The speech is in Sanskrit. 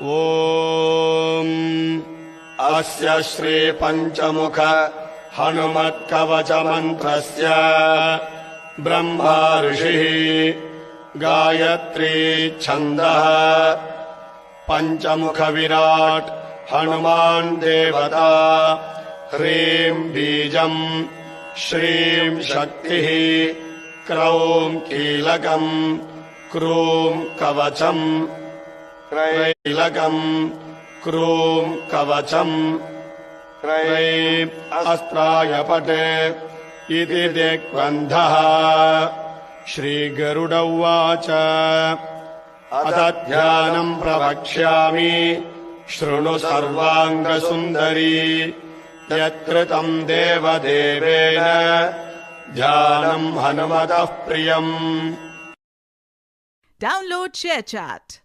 ॐ अस्य श्री पंचमुख हनुमत्कवचमन्त्रस्य ब्रह्मा ऋषिः गायत्री छन्दः पंचमुख विराट हनुमान् देवता ह्रीं बीजम् श्रीं शक्तिः क्रौं कीलकम् क्रूं कवचम् क्रैलकम् क्रूं कवचम् क्रैं अस्त्राय पटे इति दिग्बन्धः। श्रीगरुड उवाच अथ ध्यानम् प्रवक्ष्यामि शृणु सर्वाङ्गसुन्दरी यत्कृतम् देवदेवेन ध्यानम् हनुमतः प्रियम्। Download ShareChat.